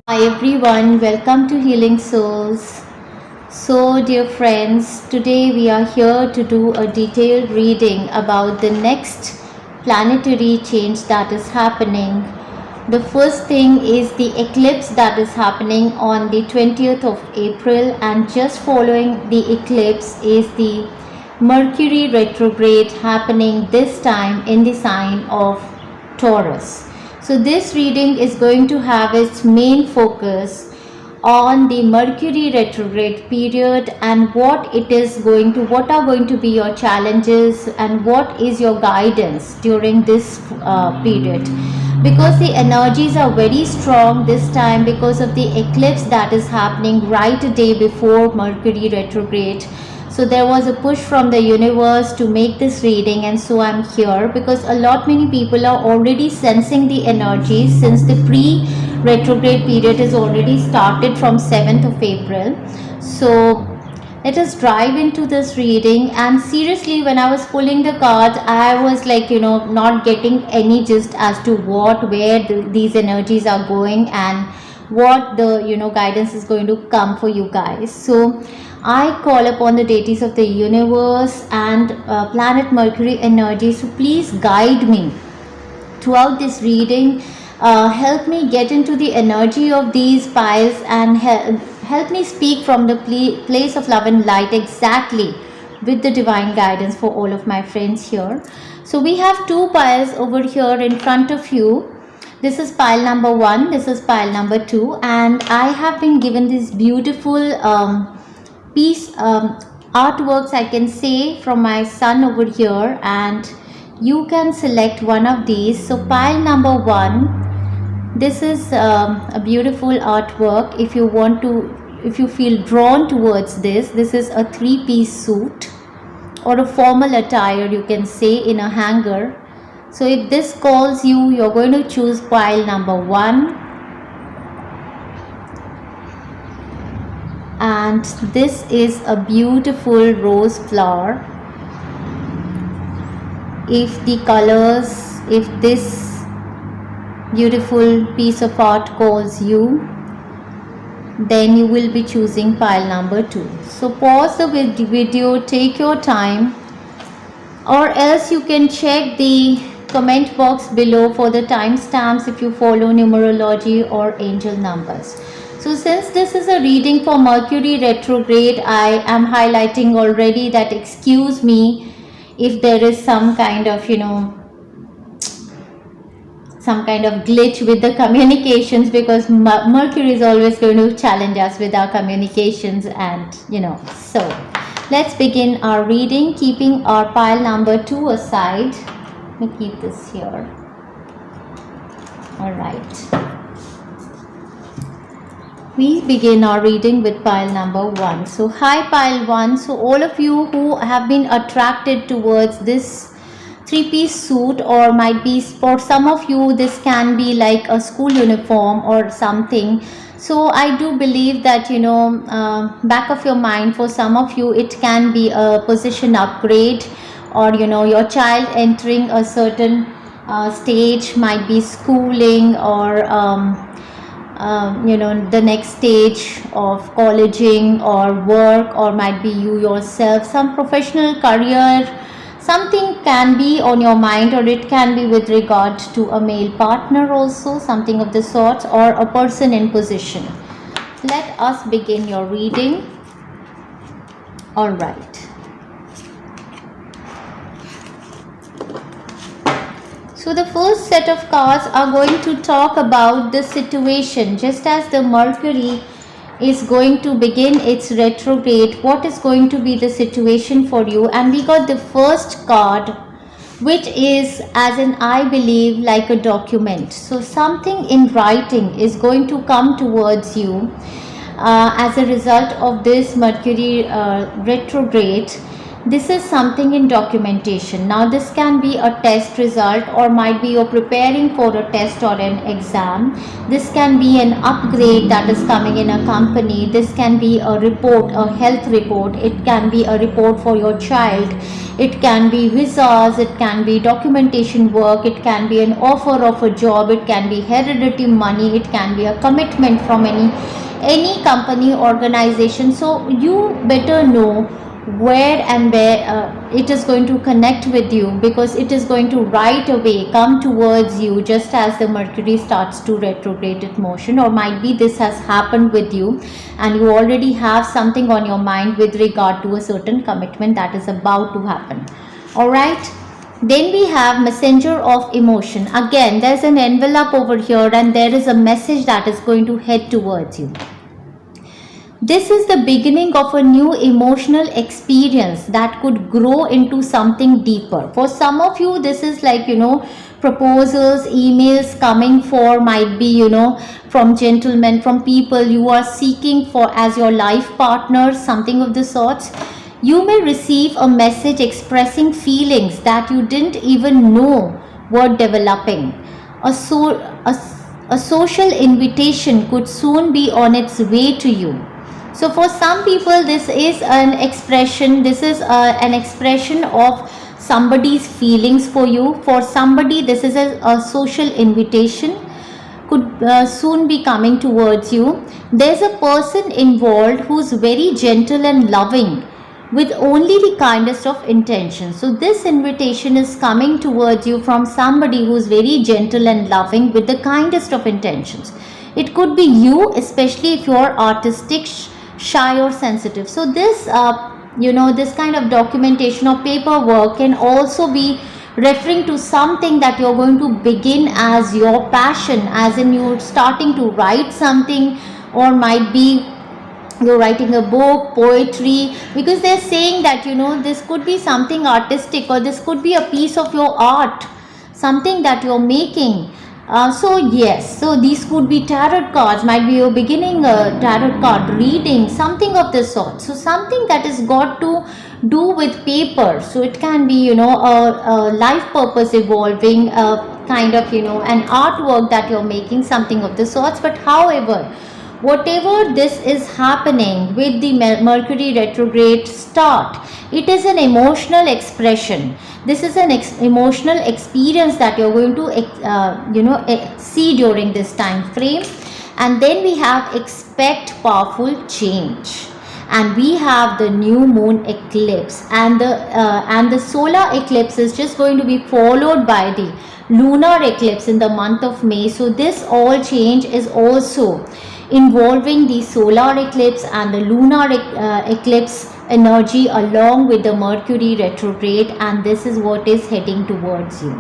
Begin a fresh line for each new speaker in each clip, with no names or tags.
Hi everyone, welcome to Healing Souls. So, dear friends, today we are here to do a detailed reading about the next planetary change that is happening. The first thing is the eclipse that is happening on the 20th of April, and just following the eclipse is the Mercury Retrograde happening this time in the sign of Taurus. So this reading is going to have its main focus on the Mercury retrograde period and what are going to be your challenges and what is your guidance during this period, because the energies are very strong this time because of the eclipse that is happening right a day before Mercury retrograde. So there was a push from the universe to make this reading, and so I'm here because many people are already sensing the energies since the pre-retrograde period is already started from 7th of April. So let us dive into this reading. And seriously, when I was pulling the cards, I was like, not getting any gist as to these energies are going and what the guidance is going to come for you guys. So I call upon the deities of the universe and planet Mercury energy. So please guide me throughout this reading. Help me get into the energy of these piles and help me speak from the place of love and light exactly with the divine guidance for all of my friends here. So we have two piles over here in front of you. This is pile number 1, this is pile number 2, and I have been given this beautiful piece artworks, I can say, from my son over here, and you can select one of these. So pile number 1, this is a beautiful artwork. If you feel drawn towards this is a 3-piece suit or a formal attire, you can say, in a hanger. So if this calls you, you're going to choose pile number 1. And this is a beautiful rose flower. If this beautiful piece of art calls you, then you will be choosing pile number 2. So pause the video, take your time, or else you can check the comment box below for the timestamps if you follow numerology or angel numbers. So since this is a reading for Mercury retrograde, I am highlighting already that excuse me if there is some kind of glitch with the communications, because Mercury is always going to challenge us with our communications, and so let's begin our reading, keeping our pile number 2 aside. Let me keep this here. All right. We begin our reading with pile number 1. So hi pile 1. So all of you who have been attracted towards this 3-piece suit, or might be for some of you this can be like a school uniform or something. So I do believe that back of your mind, for some of you it can be a position upgrade, or your child entering a certain stage, might be schooling, or the next stage of colleging or work, or might be you yourself, some professional career. Something can be on your mind, or it can be with regard to a male partner also, something of the sorts, or a person in position. Let us begin your reading. All right. So the first set of cards are going to talk about the situation. Just as the Mercury is going to begin its retrograde, what is going to be the situation for you? And we got the first card, which is, as in, I believe, like a document. So something in writing is going to come towards you as a result of this Mercury retrograde. This is something in documentation. Now this can be a test result, or might be you're preparing for a test or an exam. This can be an upgrade that is coming in a company. This can be a report, a health report. It can be a report for your child. It can be visas, it can be documentation work, it can be an offer of a job, it can be hereditary money, it can be a commitment from any company, organization. So you better know where and where it is going to connect with you, because it is going to right away come towards you just as the Mercury starts to retrograde its motion. Or might be this has happened with you and you already have something on your mind with regard to a certain commitment that is about to happen. All right, then we have messenger of emotion. Again, there's an envelope over here and there is a message that is going to head towards you. This is the beginning of a new emotional experience that could grow into something deeper. For some of you, this is like, proposals, emails coming for, might be, from gentlemen, from people you are seeking for as your life partner, something of the sorts. You may receive a message expressing feelings that you didn't even know were developing. A social invitation could soon be on its way to you. So for some people, this is an expression, of somebody's feelings for you. For somebody, this is a social invitation, could soon be coming towards you. There's a person involved who's very gentle and loving, with only the kindest of intentions. So this invitation is coming towards you from somebody who's very gentle and loving with the kindest of intentions. It could be you, especially if you're artistic, shy or sensitive. So this this kind of documentation or paperwork can also be referring to something that you're going to begin as your passion, as in you're starting to write something, or might be you're writing a book, poetry, because they're saying that this could be something artistic, or this could be a piece of your art, something that you're making. So yes, so these could be tarot cards, might be you're beginning a tarot card reading, something of this sort. So something that has got to do with paper. So it can be a life purpose evolving, kind of an artwork that you're making, something of the sorts. But however, whatever this is happening with the Mercury retrograde start, it is an emotional expression. This is an emotional experience that you're going to see during this time frame. And then we have expect powerful change, and we have the new moon eclipse, and the solar eclipse is just going to be followed by the lunar eclipse in the month of May. So this all change is also involving the solar eclipse and the lunar eclipse energy along with the Mercury retrograde, and this is what is heading towards you.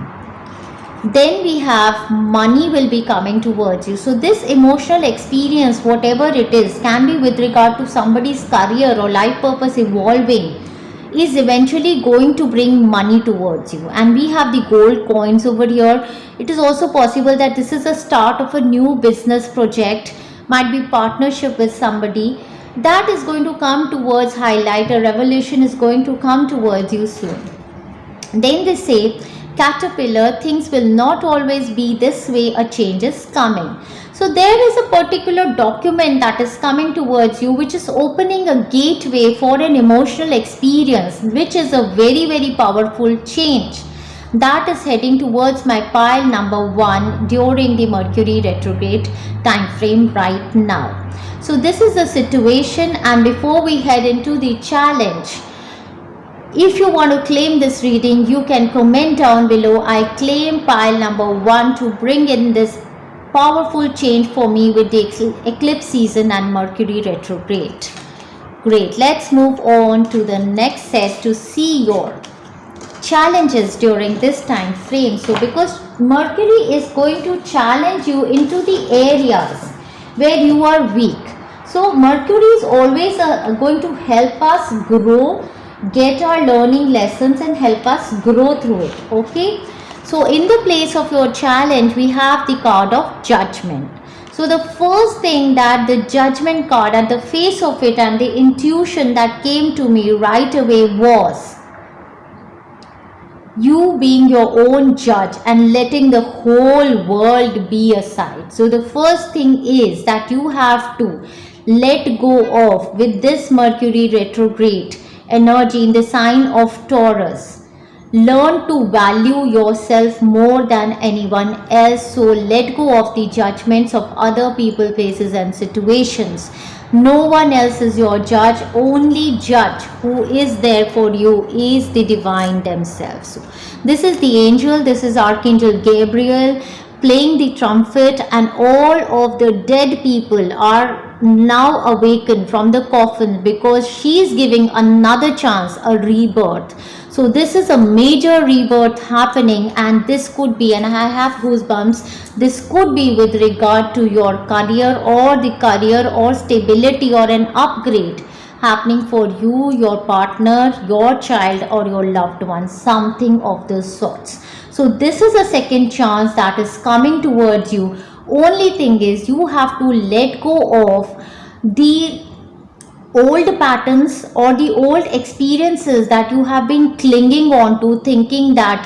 Then we have money will be coming towards you. So this emotional experience, whatever it is, can be with regard to somebody's career or life purpose evolving, is eventually going to bring money towards you. And we have the gold coins over here. It is also possible that this is a start of a new business project, might be partnership with somebody that is going to come towards highlight. A revelation is going to come towards you soon. Then they say, caterpillar, things will not always be this way, a change is coming. So there is a particular document that is coming towards you, which is opening a gateway for an emotional experience, which is a very, very powerful change that is heading towards my pile number 1 during the Mercury retrograde time frame right now. So this is the situation, and before we head into the challenge, if you want to claim this reading, you can comment down below, I claim pile number 1 to bring in this powerful change for me with the eclipse season and Mercury retrograde. Great, let's move on to the next set to see your challenges during this time frame. So because Mercury is going to challenge you into the areas where you are weak. So Mercury is always going to help us grow, get our learning lessons and help us grow through it. Okay, so in the place of your challenge, we have the card of judgment. So the first thing that the judgment card, at the face of it and the intuition that came to me right away was you being your own judge and letting the whole world be aside. So the first thing is that you have to let go of, with this Mercury retrograde energy in the sign of Taurus, learn to value yourself more than anyone else. So let go of the judgments of other people, places and situations. No one else is your judge. Only judge who is there for you is the divine themselves. So this is the angel, this is Archangel Gabriel playing the trumpet, and all of the dead people are now awakened from the coffin, because she is giving another chance, a rebirth. So this is a major rebirth happening, and this could be, and I have goosebumps, this could be with regard to your career, or the career or stability or an upgrade happening for you, your partner, your child or your loved one, something of the sorts. So this is a second chance that is coming towards you. Only thing is, you have to let go of the old patterns or the old experiences that you have been clinging on to, thinking that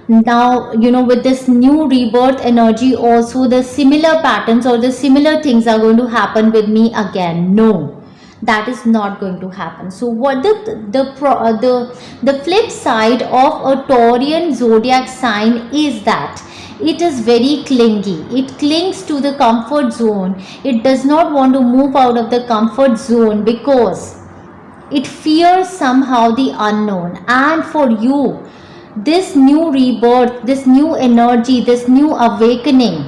now with this new rebirth energy also the similar patterns or the similar things are going to happen with me again. No, that is not going to happen. So what the flip side of a Taurian zodiac sign is that it is very clingy. It clings to the comfort zone. It does not want to move out of the comfort zone because it fears somehow the unknown. And for you, this new rebirth, this new energy, this new awakening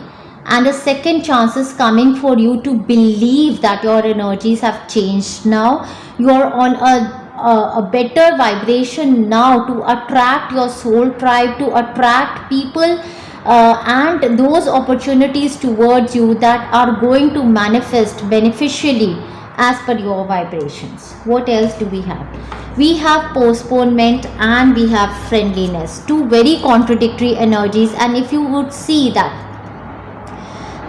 and a second chance is coming for you to believe that your energies have changed now. You are on a better vibration now to attract your soul tribe, to attract people and those opportunities towards you that are going to manifest beneficially as per your vibrations. What else do we have? We have postponement and we have friendliness, two very contradictory energies. And if you would see that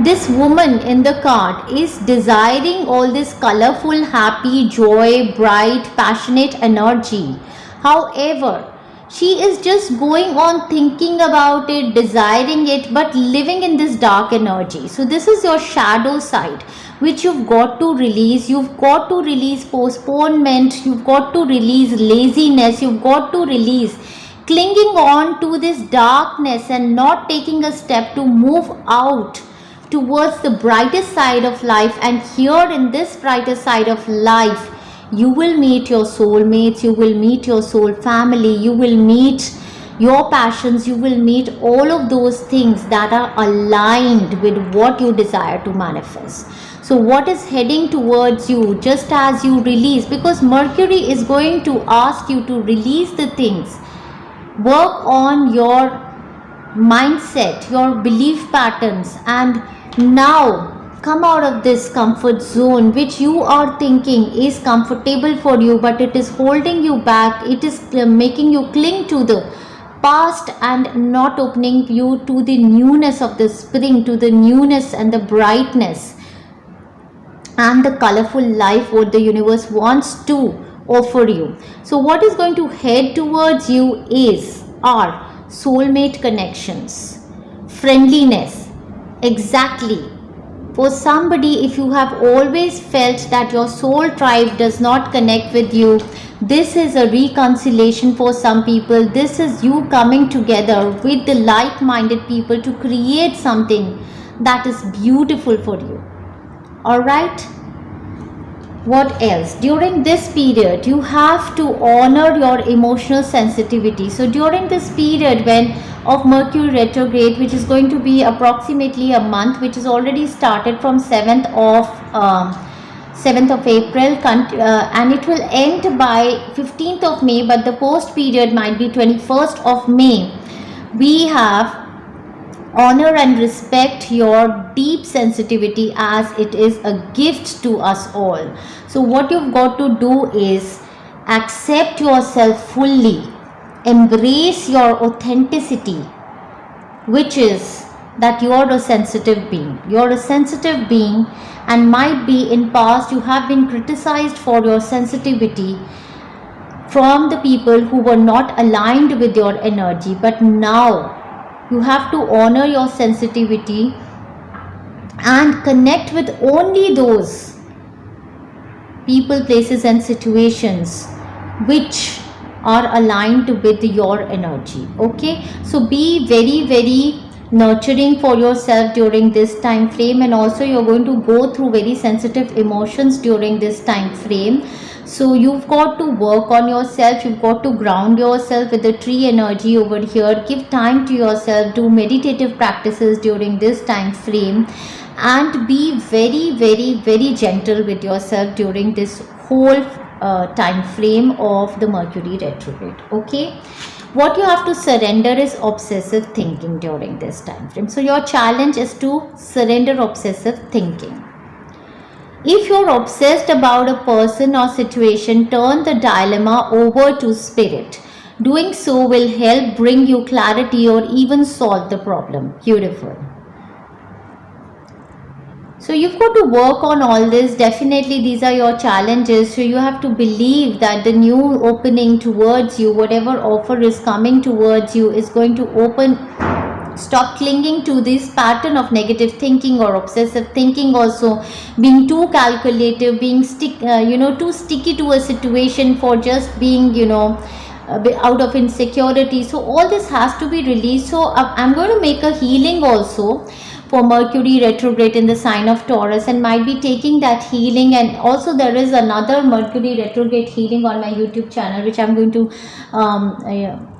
this woman in the card is desiring all this colorful, happy, joy, bright, passionate energy. However, she is just going on thinking about it, desiring it, but living in this dark energy. So this is your shadow side, which you've got to release. You've got to release postponement. You've got to release laziness. You've got to release clinging on to this darkness and not taking a step to move out towards the brightest side of life. And here in this brightest side of life, you will meet your soulmates, you will meet your soul family, you will meet your passions, you will meet all of those things that are aligned with what you desire to manifest. So what is heading towards you just as you release, because Mercury is going to ask you to release the things, work on your mindset, your belief patterns, and now come out of this comfort zone which you are thinking is comfortable for you, but it is holding you back. It is making you cling to the past and not opening you to the newness of the spring, to the newness and the brightness and the colorful life what the universe wants to offer you. So what is going to head towards you is our soulmate connections, friendliness. Exactly. For somebody, if you have always felt that your soul tribe does not connect with you, this is a reconciliation for some people. This is you coming together with the like-minded people to create something that is beautiful for you. Alright? What else? During this period, you have to honor your emotional sensitivity. So during this period of Mercury retrograde, which is going to be approximately a month, which is already started from 7th of April and it will end by 15th of May, but the post period might be 21st of May. We have honor and respect your deep sensitivity as it is a gift to us all. So what you've got to do is accept yourself fully, embrace your authenticity, which is that you are a sensitive being. You're a sensitive being, and might be in past you have been criticized for your sensitivity from the people who were not aligned with your energy. But now you have to honor your sensitivity and connect with only those people, places and situations which are aligned with your energy. Okay, so be very nurturing for yourself during this time frame, and also you're going to go through very sensitive emotions during this time frame. So you've got to work on yourself, you've got to ground yourself with the tree energy over here. Give time to yourself, do meditative practices during this time frame, and be very gentle with yourself during this whole time frame of the Mercury retrograde. Okay, what you have to surrender is obsessive thinking during this time frame. So your challenge is to surrender obsessive thinking. If you're obsessed about a person or situation, turn the dilemma over to spirit. Doing so will help bring you clarity or even solve the problem. Beautiful. So you've got to work on all this. Definitely these are your challenges. So you have to believe that the new opening towards you, whatever offer is coming towards you, is going to open. Stop clinging to this pattern of negative thinking or obsessive thinking, also being too calculative, being too sticky to a situation for just being out of insecurity. So all this has to be released. So I'm going to make a healing also for Mercury retrograde in the sign of Taurus, and might be taking that healing. And also there is another Mercury retrograde healing on my YouTube channel, which I'm going to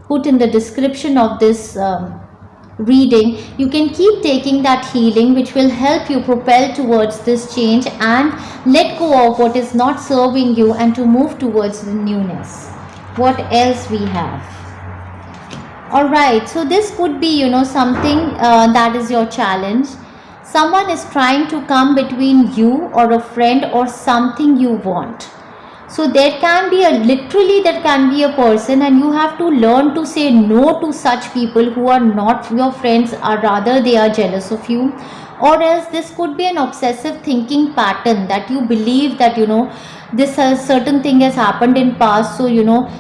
put in the description of this reading. You can keep taking that healing, which will help you propel towards this change and let go of what is not serving you and to move towards the newness. What else we have? Alright, so this could be something that is your challenge. Someone is trying to come between you or a friend or something you want. So there can be there can be a person, and you have to learn to say no to such people who are not your friends, or rather they are jealous of you. Or else this could be an obsessive thinking pattern that you believe that this certain thing has happened in past, so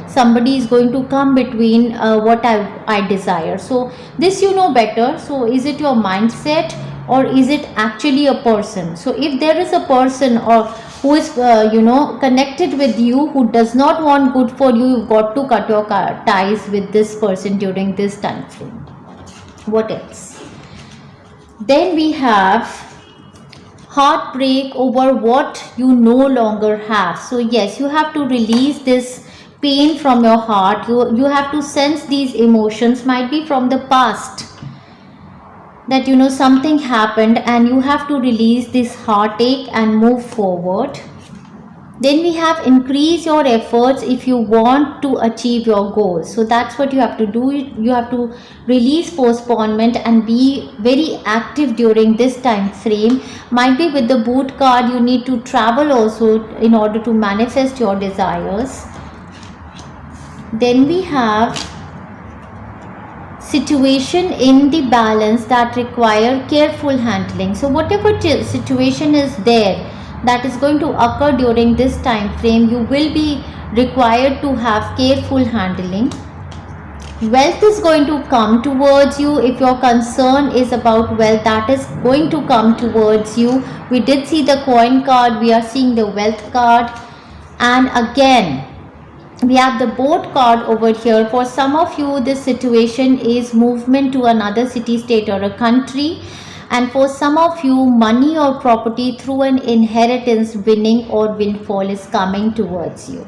somebody is going to come between what I desire. So this better. So is it your mindset or is it actually a person? So if there is a person or who is connected with you, who does not want good for you, you've got to cut your ties with this person during this time frame. What else? Then we have heartbreak over what you no longer have. So yes, you have to release this pain from your heart. You have to sense these emotions, might be from the past, that something happened, and you have to release this heartache and move forward. Then we have increase your efforts if you want to achieve your goals. So that's what you have to do. You have to release postponement and be very active during this time frame. Might be with the boot card, you need to travel also in order to manifest your desires. Then we have situation in the balance that require careful handling. So whatever situation is there that is going to occur during this time frame, you will be required to have careful handling. Wealth is going to come towards you. If your concern is about wealth, that is going to come towards you. We did see the coin card, we are seeing the wealth card, and again we have the boat card over here. For some of you, this situation is movement to another city, state or a country. And for some of you, money or property through an inheritance, winning or windfall is coming towards you.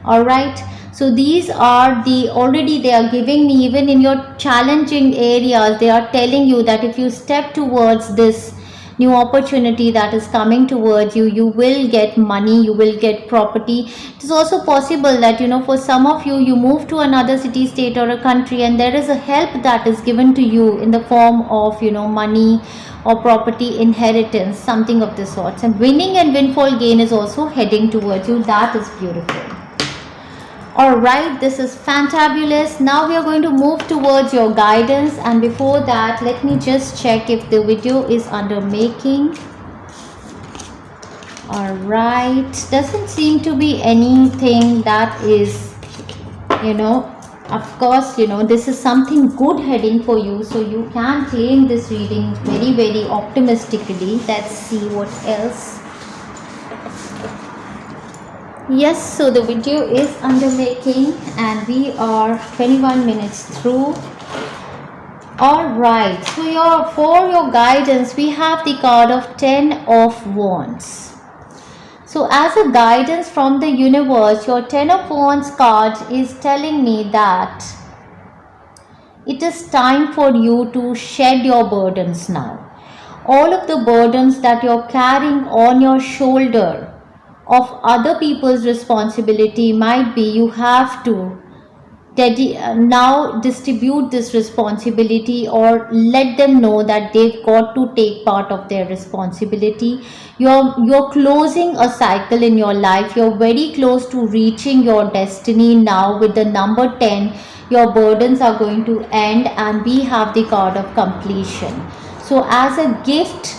Alright, so these are already they are giving me, even in your challenging areas, they are telling you that if you step towards this new opportunity that is coming towards you, you will get money, you will get property. It is also possible that for some of you, you move to another city, state or a country, and there is a help that is given to you in the form of money or property, inheritance, something of the sorts. And winning and windfall gain is also heading towards you. That is beautiful. Alright, this is fantabulous. Now we are going to move towards your guidance, and before that let me just check if the video is under making. Alright, doesn't seem to be anything that is you know, of course, you know, this is something good heading for you, so you can claim this reading very, very optimistically. Let's see what else. Yes, so the video is under making and we are 21 minutes through. Alright, so for your guidance, we have the card of 10 of Wands. So as a guidance from the universe, your 10 of Wands card is telling me that it is time for you to shed your burdens now. All of the burdens that you're carrying on your shoulder of other people's responsibility, might be you have to now distribute this responsibility, or let them know that they've got to take part of their responsibility. You're closing a cycle in your life. You're very close to reaching your destiny now with the number 10. Your burdens are going to end, and we have the card of completion. So as a gift,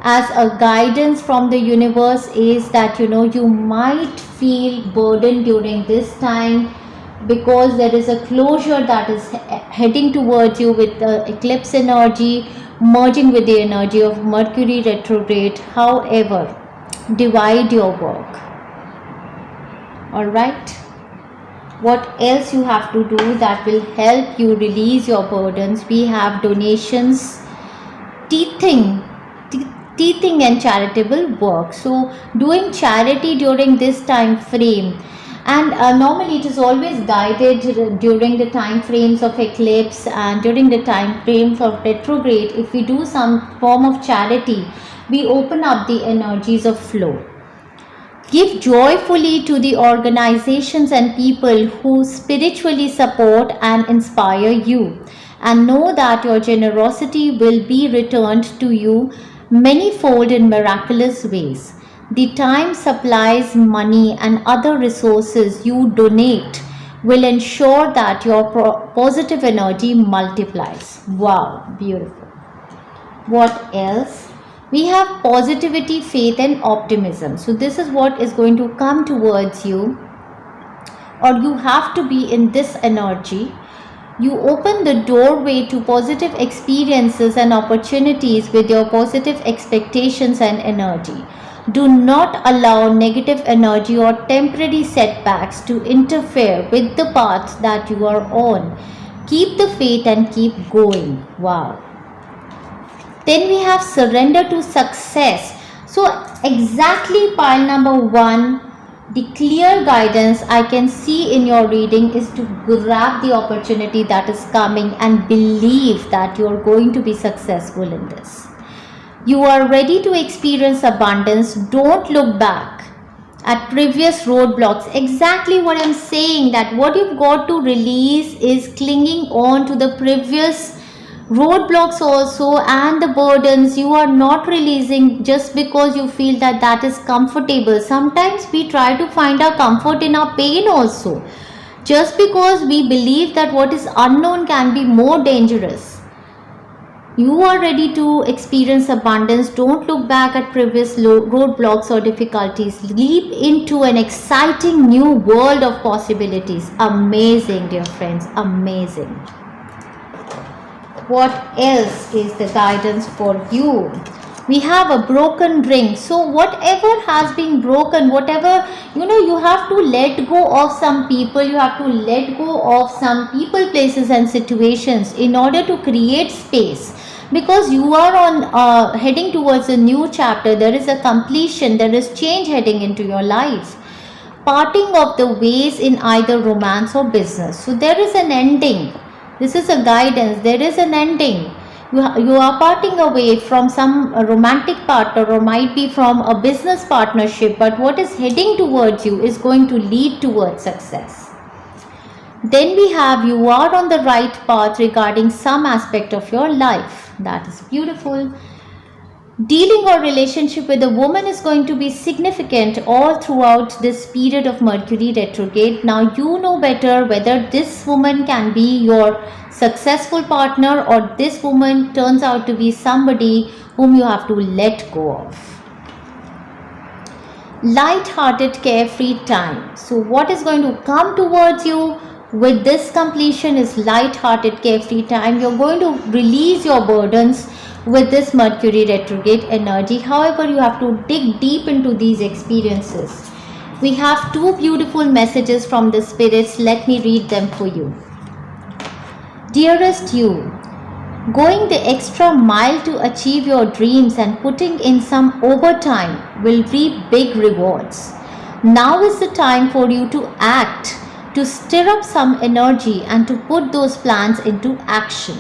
as a guidance from the universe, is that, you know, you might feel burdened during this time, because there is a closure that is heading towards you with the eclipse energy merging with the energy of Mercury retrograde. However, divide your work. Alright, what else you have to do that will help you release your burdens? We have donations, teething and charitable work. So doing charity during this time frame, and normally it is always guided during the time frames of eclipse and during the time frames of retrograde. If we do some form of charity, we open up the energies of flow. Give joyfully to the organizations and people who spiritually support and inspire you, and know that your generosity will be returned to you manyfold in miraculous ways. The time, supplies, money and other resources you donate will ensure that your positive energy multiplies. Wow, beautiful. What else? We have positivity, faith and optimism. So this is what is going to come towards you, or you have to be in this energy. You open the doorway to positive experiences and opportunities with your positive expectations and energy. Do not allow negative energy or temporary setbacks to interfere with the path that you are on. Keep the faith and keep going. Wow. Then we have surrender to success. So exactly pile number 1, the clear guidance I can see in your reading is to grab the opportunity that is coming and believe that you are going to be successful in this. You are ready to experience abundance. Don't look back at previous roadblocks. Exactly what I'm saying, that what you've got to release is clinging on to the previous roadblocks also, and the burdens you are not releasing just because you feel that that is comfortable. Sometimes we try to find our comfort in our pain also, just because we believe that what is unknown can be more dangerous. You are ready to experience abundance. Don't look back at previous roadblocks or difficulties. Leap into an exciting new world of possibilities. Amazing, dear friends, amazing. What else is the guidance for you? We have a broken ring. So whatever has been broken, whatever, you have to let go of some people. You have to let go of some people, places and situations in order to create space. Because you are on heading towards a new chapter. There is a completion. There is change heading into your life. Parting of the ways in either romance or business. So there is an ending. This is a guidance. There is an ending. You are parting away from some romantic partner, or might be from a business partnership, but what is heading towards you is going to lead towards success. Then we have you are on the right path regarding some aspect of your life. That is beautiful. Dealing or relationship with a woman is going to be significant all throughout this period of Mercury retrograde. Now you know better whether this woman can be your successful partner, or this woman turns out to be somebody whom you have to let go of. Light-hearted, carefree time. So what is going to come towards you? with this completion is light-hearted, carefree time. You're going to release your burdens with this Mercury retrograde energy. However, you have to dig deep into these experiences. We have two beautiful messages from the spirits. Let me read them for you. Dearest you, going the extra mile to achieve your dreams and putting in some overtime will reap big rewards. Now is the time for you to act, to stir up some energy and to put those plans into action.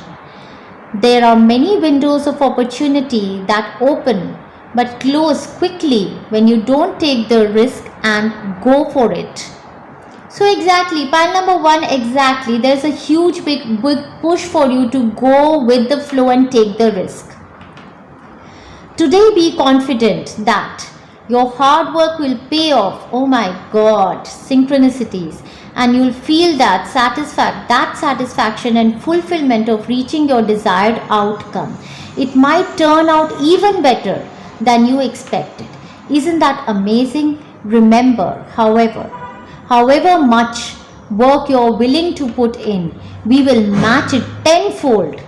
There are many windows of opportunity that open but close quickly when you don't take the risk and go for it. So exactly, pile number 1, exactly, there's a huge big push for you to go with the flow and take the risk. Today be confident that your hard work will pay off. Oh my God, synchronicities. And you'll feel that satisfaction and fulfillment of reaching your desired outcome. It might turn out even better than you expected. Isn't that amazing? Remember, however much work you're willing to put in, we will match it tenfold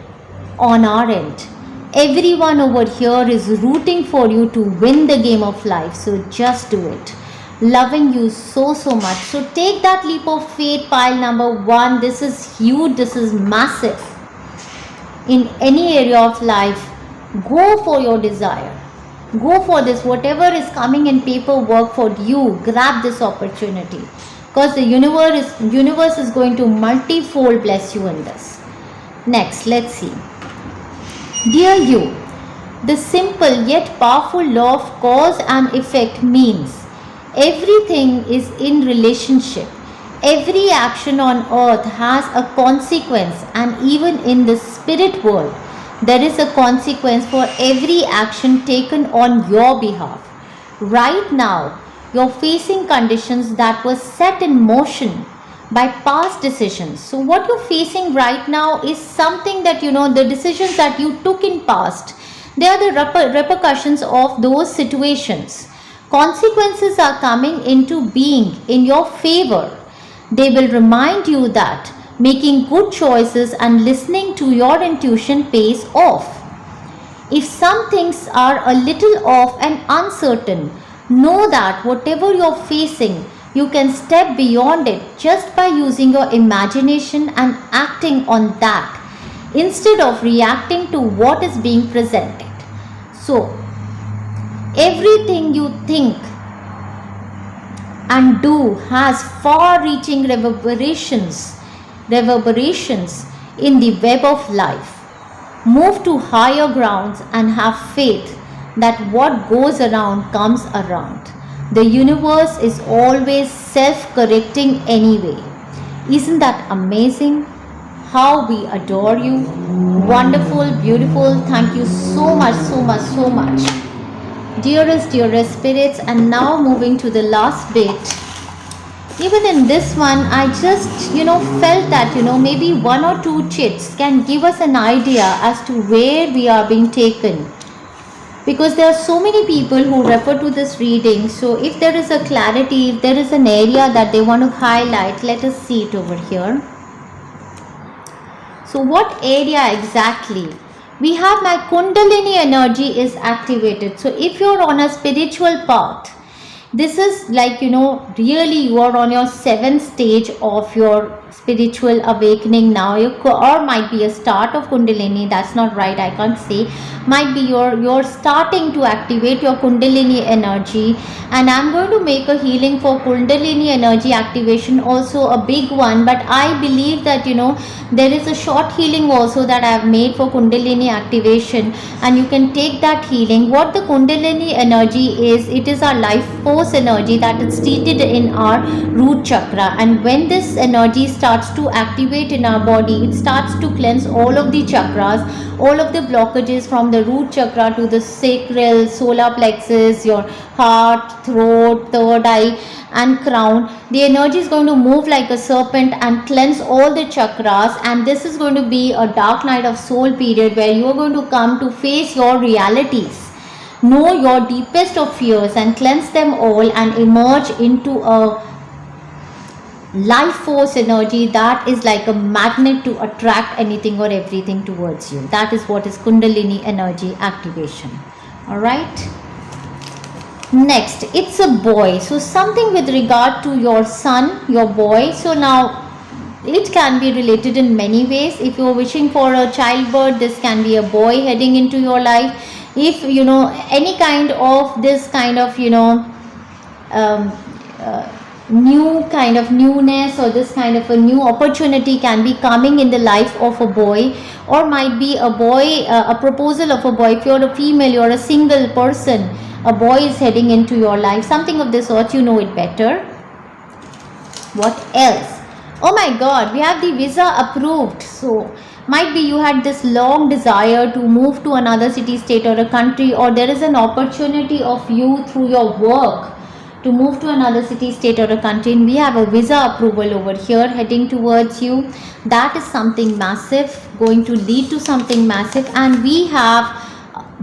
on our end. Everyone over here is rooting for you to win the game of life, so just do it. Loving you so much. So take that leap of faith, pile number 1. This is huge, this is massive. In any area of life, go for your desire. Go for this, whatever is coming in paperwork for you, grab this opportunity. Because the universe is going to multifold bless you in this. Next, let's see. Dear you, the simple yet powerful law of cause and effect means everything is in relationship. Every action on earth has a consequence, and even in the spirit world, there is a consequence for every action taken on your behalf. Right now, you're facing conditions that were set in motion by past decisions. So what you're facing right now is something that, the decisions that you took in past, they are the repercussions of those situations. Consequences are coming into being in your favor. They will remind you that making good choices and listening to your intuition pays off. If some things are a little off and uncertain, know that whatever you're facing, you can step beyond it just by using your imagination and acting on that instead of reacting to what is being presented. So, everything you think and do has far-reaching reverberations in the web of life. Move to higher grounds and have faith that what goes around comes around. The universe is always self-correcting anyway. Isn't that amazing? How we adore you. Wonderful, beautiful. Thank you so much. Dearest spirits, and now moving to the last bit. Even in this one, I just, felt that, maybe one or two chits can give us an idea as to where we are being taken. Because there are so many people who refer to this reading. So if there is a clarity, if there is an area that they want to highlight, let us see it over here. So what area exactly? We have my Kundalini energy is activated. So if you're on a spiritual path, this is like, really you are on your 7th stage of your spiritual awakening now. Or might be a start of Kundalini. That's not right, I can't say. Might be you're starting to activate your Kundalini energy. And I'm going to make a healing for Kundalini energy activation, also a big one. But I believe that, there is a short healing also that I have made for Kundalini activation. And you can take that healing. What the Kundalini energy is, it is our life force energy that is seated in our root chakra. And when this energy starts to activate in our body, it starts to cleanse all of the chakras, all of the blockages from the root chakra to the sacral, solar plexus, your heart, throat, third eye and crown. The energy is going to move like a serpent and cleanse all the chakras, and this is going to be a dark night of soul period where you are going to come to face your realities, know your deepest of fears and cleanse them all and emerge into a life force energy that is like a magnet to attract anything or everything towards you. That is what is Kundalini energy activation. All right. Next, it's a boy. So something with regard to your son, your boy. So now it can be related in many ways. If you're wishing for a childbirth, this can be a boy heading into your life. If you know any kind of this kind of um, new kind of newness, or this kind of a new opportunity can be coming in the life of a boy, or might be a boy, a proposal of a boy. If you're a female, you're a single person, a boy is heading into your life, something of this sort, you know it better. What else? Oh my god, we have the visa approved. So might be you had this long desire to move to another city, state, or a country, or there is an opportunity of you through your work to move to another city, state, or a country, and we have a visa approval over here heading towards you. That is something massive, going to lead to something massive. And we have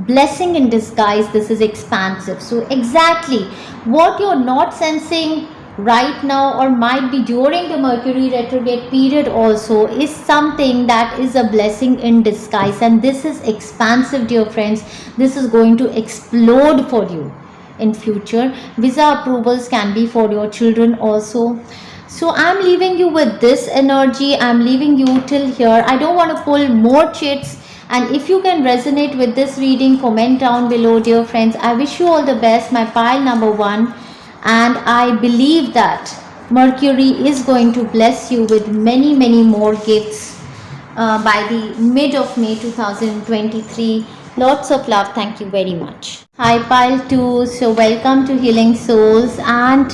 blessing in disguise. This is expansive. So exactly what you're not sensing right now, or might be during the Mercury retrograde period also, is something that is a blessing in disguise. And this is expansive, dear friends. This is going to explode for you in future. Visa approvals can be for your children also. So I'm leaving you with this energy. I'm leaving you till here. I don't want to pull more chits. And if you can resonate with this reading, comment down below, dear friends. I wish you all the best, my pile number 1. And I believe that Mercury is going to bless you with many, many more gifts by the mid of May 2023. Lots of love. Thank you very much. Hi pile 2. So welcome to Healing Souls. And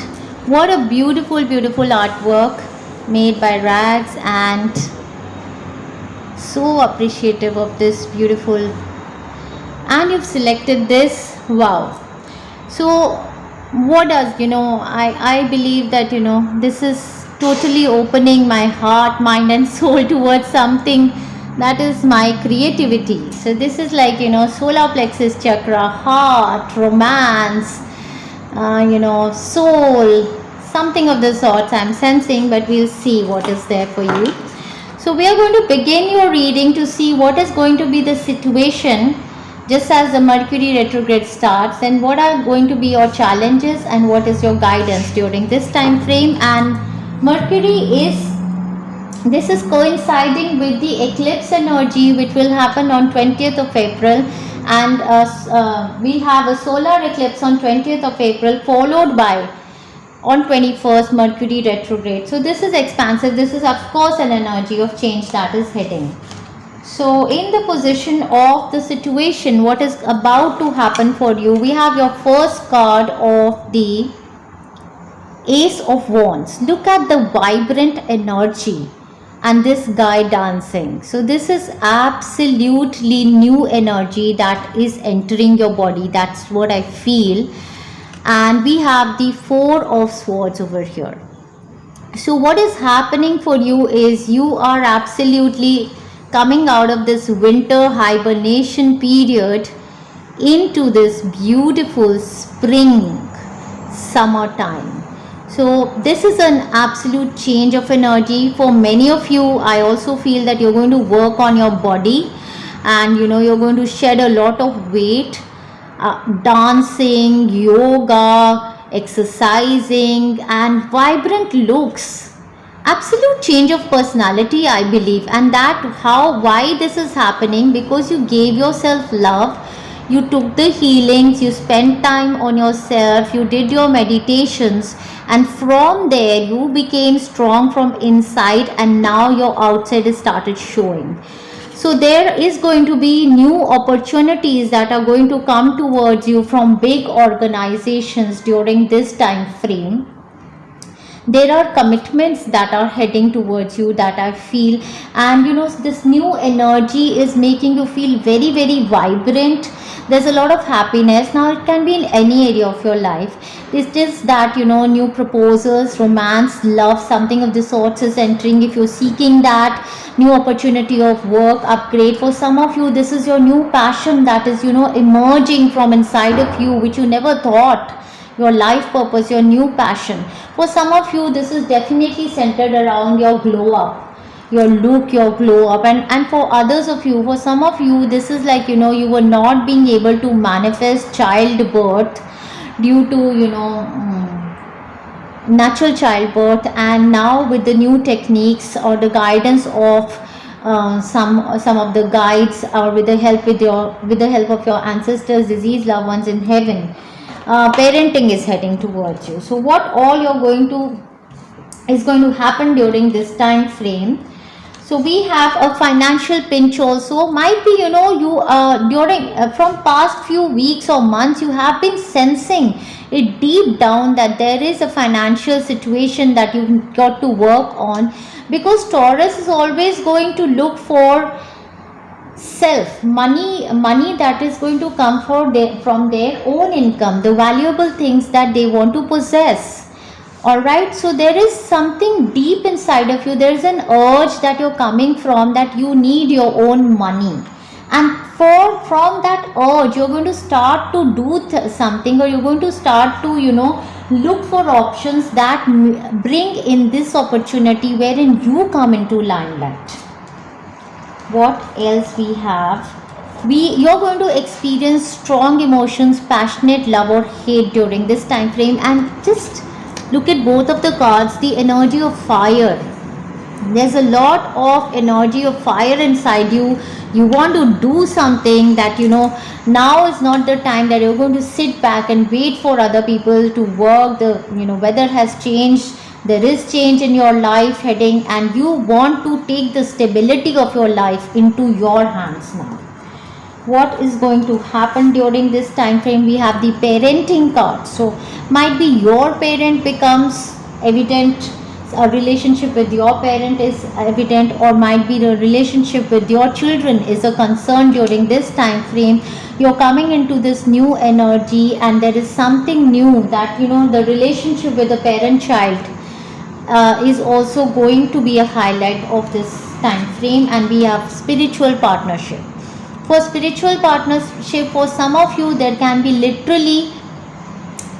what a beautiful, beautiful artwork made by Rags, and so appreciative of this beautiful. And you've selected this. Wow. So what does, I believe that this is totally opening my heart, mind and soul towards something that is my creativity. So this is like solar plexus chakra, heart, romance, soul, something of the sorts I'm sensing, but we'll see what is there for you. So we are going to begin your reading to see what is going to be the situation just as the Mercury retrograde starts, and what are going to be your challenges and what is your guidance during this time frame. And this is coinciding with the eclipse energy which will happen on 20th of April, and we have a solar eclipse on 20th of April, followed by on 21st Mercury retrograde. So this is expansive. This is of course an energy of change that is heading. So in the position of the situation, what is about to happen for you, we have your first card of the Ace of Wands. Look at the vibrant energy and this guy dancing. So this is absolutely new energy that is entering your body. That's what I feel. And we have the Four of Swords over here. So what is happening for you is you are absolutely coming out of this winter hibernation period into this beautiful spring summertime. So this is an absolute change of energy for many of you. I also feel that you're going to work on your body, and you're going to shed a lot of weight, dancing, yoga, exercising, and vibrant looks. Absolute change of personality, I believe. And why this is happening, because you gave yourself love, you took the healings, you spent time on yourself, you did your meditations, and from there you became strong from inside, and now your outside is started showing. So there is going to be new opportunities that are going to come towards you from big organizations during this time frame. There are commitments that are heading towards you that I feel, and this new energy is making you feel very, very vibrant. There's a lot of happiness. Now it can be in any area of your life. It's just that new proposals, romance, love, something of the sorts is entering. If you're seeking that new opportunity of work, upgrade, for some of you this is your new passion that is emerging from inside of you, which you never thought your life purpose, your new passion. For some of you, this is definitely centered around your glow up, your look, your glow up. And for others of you, for some of you, this is like, you were not being able to manifest childbirth due to, natural childbirth, and now with the new techniques or the guidance of some of the guides, or with the help of your ancestors, deceased loved ones in heaven, parenting is heading towards you. So what all is going to happen during this time frame? So we have a financial pinch also. Might be, you during from past few weeks or months, you have been sensing it deep down that there is a financial situation that you've got to work on, because Taurus is always going to look for self money that is going to come from their own income, the valuable things that they want to possess. Alright, so there is something deep inside of you, there is an urge that you're coming from, that you need your own money, and from that urge you're going to start to do something, or you're going to start to look for options that bring in this opportunity wherein you come into limelight. What else we have? You're going to experience strong emotions, passionate love or hate during this time frame. And just look at both of the cards, the energy of fire. There's a lot of energy of fire inside you. You want to do something that, now is not the time that you're going to sit back and wait for other people to work. The weather has changed, there is change in your life heading, and you want to take the stability of your life into your hands now. What is going to happen during this time frame? We have the parenting card. So might be your parent becomes evident, a relationship with your parent is evident, or might be the relationship with your children is a concern during this time frame. You're coming into this new energy, and there is something new that the relationship with the parent child is also going to be a highlight of this time frame. And we have spiritual partnership. For spiritual partnership, for some of you, there can be literally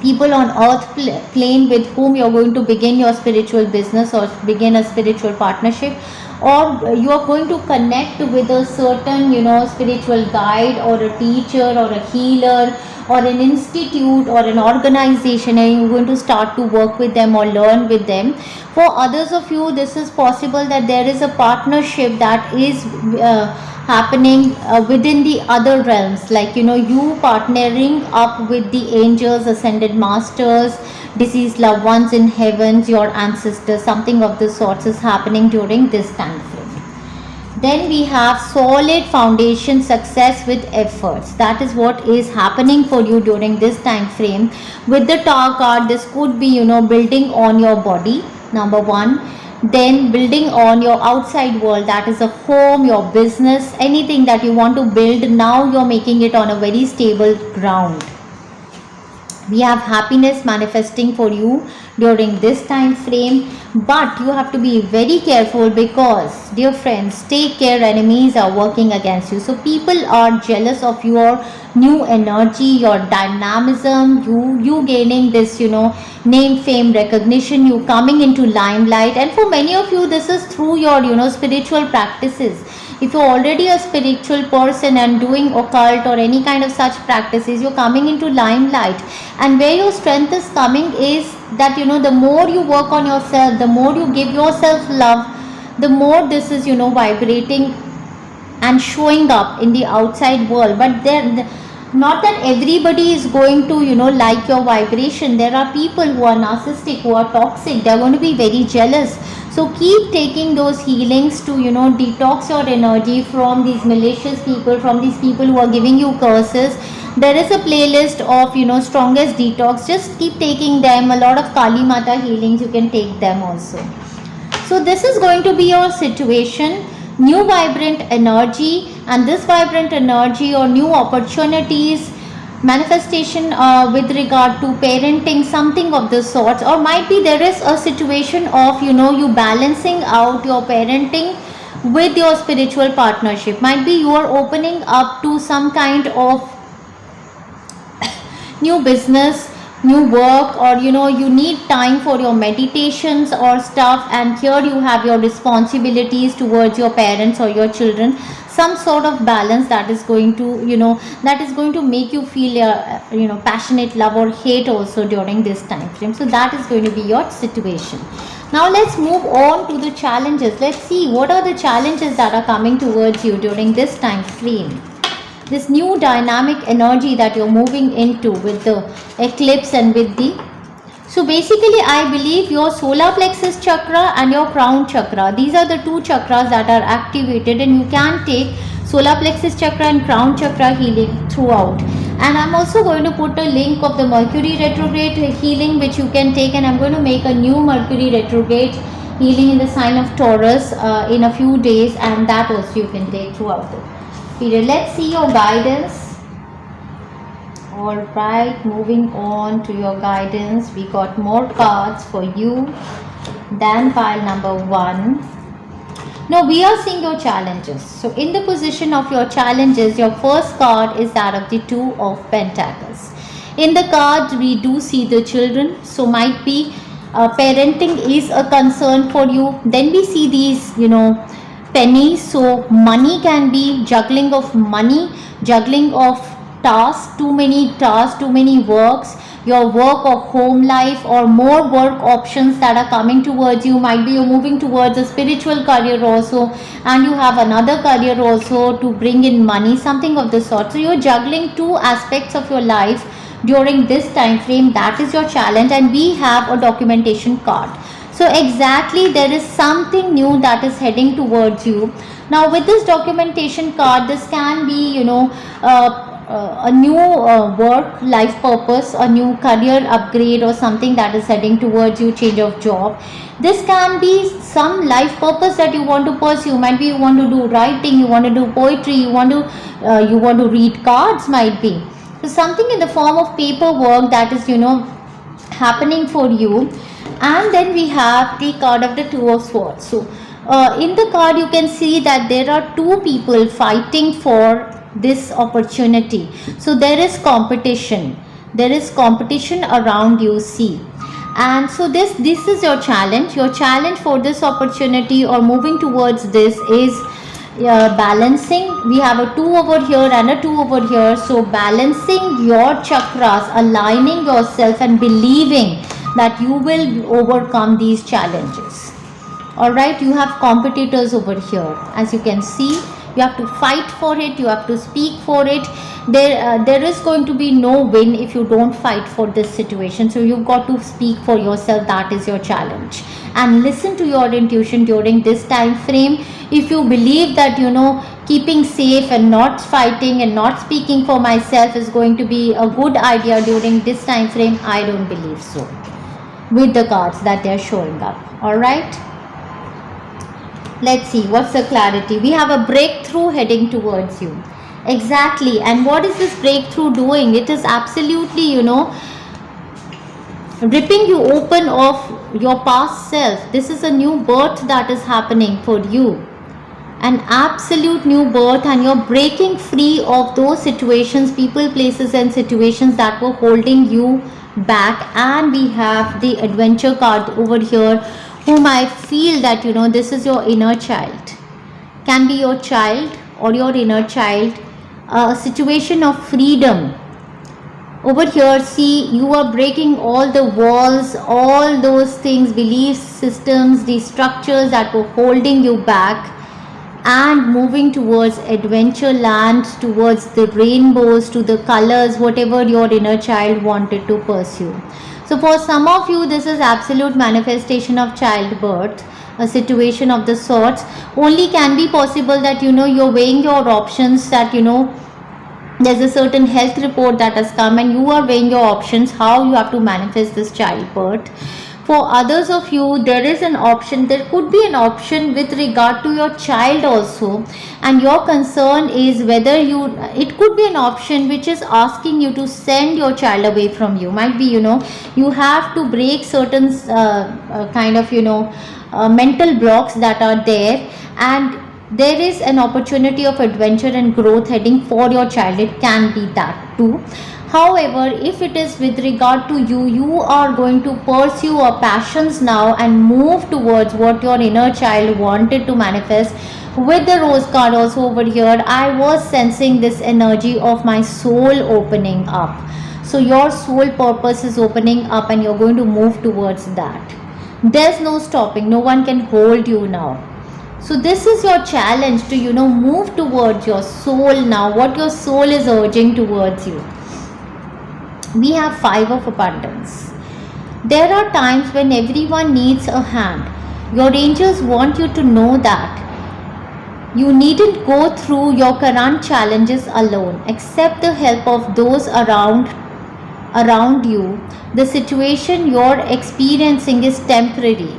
people on earth plane with whom you're going to begin your spiritual business or begin a spiritual partnership, or you are going to connect with a certain spiritual guide or a teacher or a healer or an institute or an organization, and you're going to start to work with them or learn with them. For others of you, this is possible that there is a partnership that is happening within the other realms, like you partnering up with the angels, ascended masters, deceased loved ones in heavens, your ancestors. Something of the sorts is happening during this time frame. Then we have solid foundation, success with efforts. That is what is happening for you during this time frame. With the Tower card, this could be building on your body, number one. Then building on your outside world, that is a home, your business, anything that you want to build. Now you're making it on a very stable ground. We have happiness manifesting for you during this time frame, but you have to be very careful, because dear friends, take care, enemies are working against you. So people are jealous of your new energy, your dynamism, you gaining this name, fame, recognition, you coming into limelight. And for many of you, this is through your spiritual practices. If you're already a spiritual person and doing occult or any kind of such practices, you're coming into limelight. And where your strength is coming is that the more you work on yourself, the more you give yourself love, the more this is vibrating and showing up in the outside world. But not that everybody is going to like your vibration. There are people who are narcissistic, who are toxic, they're going to be very jealous. So keep taking those healings to detox your energy from these malicious people, from these people who are giving you curses. There is a playlist of strongest detox. Just keep taking them. A lot of Kali Mata healings, you can take them also. So this is going to be your situation. New vibrant energy, and this vibrant energy or new opportunities, manifestation with regard to parenting, something of the sorts. Or might be there is a situation of you balancing out your parenting with your spiritual partnership. Might be you are opening up to some kind of new business, new work, or you need time for your meditations or stuff, and here you have your responsibilities towards your parents or your children. Some sort of balance that is going to that is going to make you feel passionate love or hate also during this time frame. So that is going to be your situation. Now let's move on to the challenges. Let's see what are the challenges that are coming towards you during this time frame, this new dynamic energy that you're moving into with the eclipse and with the. So basically I believe your solar plexus chakra and your crown chakra, these are the two chakras that are activated, and you can take solar plexus chakra and crown chakra healing throughout. And I'm also going to put a link of the Mercury retrograde healing which you can take, and I'm going to make a new Mercury retrograde healing in the sign of Taurus in a few days, and that also you can take throughout the period. Let's see your guidance. Alright, moving on to your guidance. We got more cards for you than pile number 1. Now we are seeing your challenges. So in the position of your challenges, your first card is that of the Two of Pentacles. In the card we do see the children, so might be parenting is a concern for you. Then we see these pennies, so money can be juggling of money, juggling of tasks, too many works, your work or home life, or more work options that are coming towards you. Might be you're moving towards a spiritual career also, and you have another career also to bring in money, something of the sort. So you're juggling two aspects of your life during this time frame. That is your challenge. And we have a documentation card. So exactly, there is something new that is heading towards you. Now with this documentation card, this can be a new work life purpose, a new career upgrade, or something that is heading towards you, change of job. This can be some life purpose that you want to pursue. Might be you want to do writing, you want to do poetry, you want to read cards, might be. So something in the form of paperwork that is happening for you. And then we have the card of the Two of Swords. So in the card you can see that there are two people fighting for this opportunity. So there is competition around you, see. And so this is your challenge for this opportunity or moving towards this is balancing. We have a 2 over here and a 2 over here. So balancing your chakras, aligning yourself and believing that you will overcome these challenges. Alright, you have competitors over here, as you can see. You have to fight for it, you have to speak for it. There is going to be no win if you don't fight for this situation. So you've got to speak for yourself. That is your challenge. And listen to your intuition during this time frame. If you believe that keeping safe and not fighting and not speaking for myself is going to be a good idea during this time frame, I don't believe so with the cards that they're showing up. Alright, let's see what's the clarity. We have a breakthrough heading towards you. Exactly. And what is this breakthrough doing? It is absolutely ripping you open of your past self. This is a new birth that is happening for you, an absolute new birth, and you're breaking free of those situations, people, places and situations that were holding you back. And we have the adventure card over here, whom I feel that this is your inner child, can be your child or your inner child, a situation of freedom. Over here, see, you are breaking all the walls, all those things, belief systems, the structures that were holding you back, and moving towards adventure land, towards the rainbows, to the colors, whatever your inner child wanted to pursue. So for some of you, this is absolute manifestation of childbirth, a situation of the sorts. Only can be possible that you're weighing your options, that there's a certain health report that has come and you are weighing your options, how you have to manifest this childbirth. For others of you, there is an option, there could be an option with regard to your child also, and your concern is whether it could be an option which is asking you to send your child away from you. Might be you have to break certain kind of mental blocks that are there, and there is an opportunity of adventure and growth heading for your child. It can be that too. However, if it is with regard to you, you are going to pursue your passions now and move towards what your inner child wanted to manifest. With the rose card also over here, I was sensing this energy of my soul opening up. So your soul purpose is opening up and you're going to move towards that. There's no stopping. No one can hold you now. So this is your challenge to, move towards your soul now, what your soul is urging towards you. We have 5 of abundance. There are times when everyone needs a hand. Your angels want you to know that you needn't go through your current challenges alone. Accept the help of those around you. The situation you're experiencing is temporary.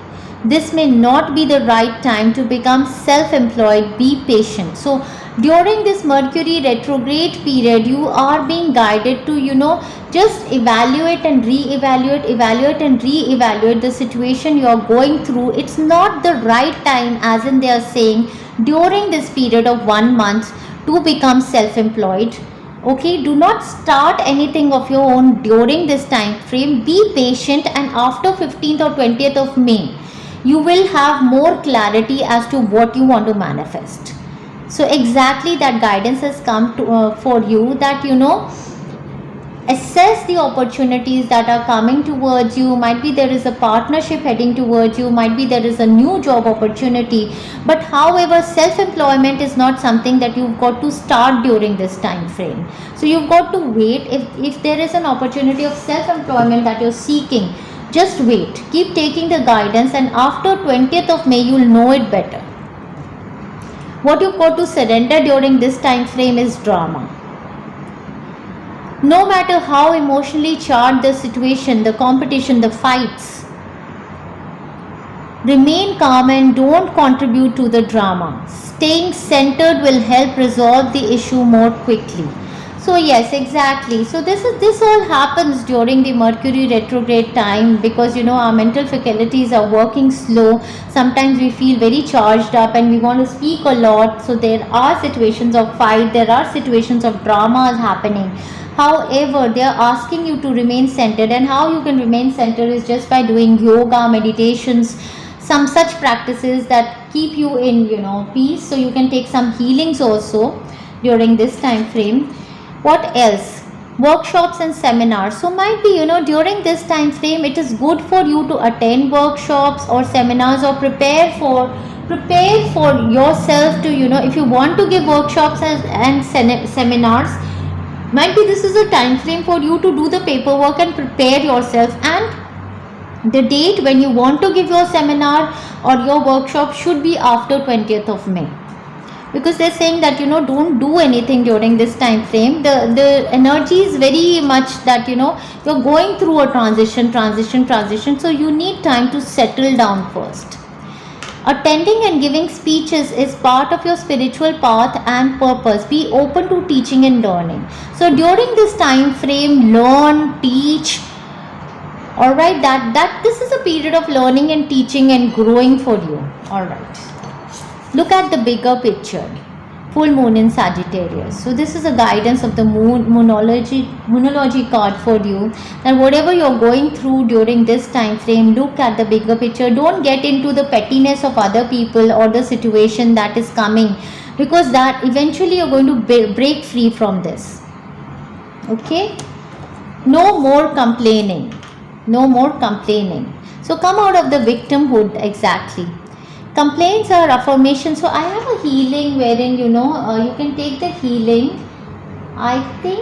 This may not be the right time to become self-employed. Be patient. So during this Mercury retrograde period, you are being guided to, just evaluate and re-evaluate the situation you are going through. It's not the right time, as in they are saying, during this period of 1 month to become self-employed. Okay, do not start anything of your own during this time frame. Be patient, and after 15th or 20th of May, you will have more clarity as to what you want to manifest. So exactly that guidance has come to, for you, that assess the opportunities that are coming towards you. Might be there is a partnership heading towards you, might be there is a new job opportunity, but however, self-employment is not something that you've got to start during this time frame. So you've got to wait. If there is an opportunity of self-employment that you're seeking, just wait, keep taking the guidance, and after 20th of May you'll know it better. What you've got to surrender during this time frame is drama. No matter how emotionally charged the situation, the competition, the fights, remain calm and don't contribute to the drama. Staying centered will help resolve the issue more quickly. So yes, exactly. So this all happens during the Mercury retrograde time, because our mental faculties are working slow. Sometimes we feel very charged up and we want to speak a lot. So there are situations of fight, there are situations of dramas happening. However, they are asking you to remain centered, and how you can remain centered is just by doing yoga, meditations, some such practices that keep you in peace. So you can take some healings also during this time frame. What else? Workshops and seminars. So might be during this time frame it is good for you to attend workshops or seminars, or prepare for yourself to if you want to give workshops and seminars, might be this is a time frame for you to do the paperwork and prepare yourself, and the date when you want to give your seminar or your workshop should be after 20th of May. Because they're saying that don't do anything during this time frame. The energy is very much that you're going through a transition, so you need time to settle down first. Attending and giving speeches is part of your spiritual path and purpose. Be open to teaching and learning. So during this time frame, learn, teach. Alright, that this is a period of learning and teaching and growing for you. Alright. Look at the bigger picture. Full moon in Sagittarius. So this is a guidance of the moonology card for you, that whatever you're going through during this time frame, look at the bigger picture. Don't get into the pettiness of other people or the situation that is coming, because that eventually you're going to break free from this. Okay, no more complaining. So come out of the victimhood. Exactly. Complaints are affirmations. So I have a healing wherein you can take the healing. I think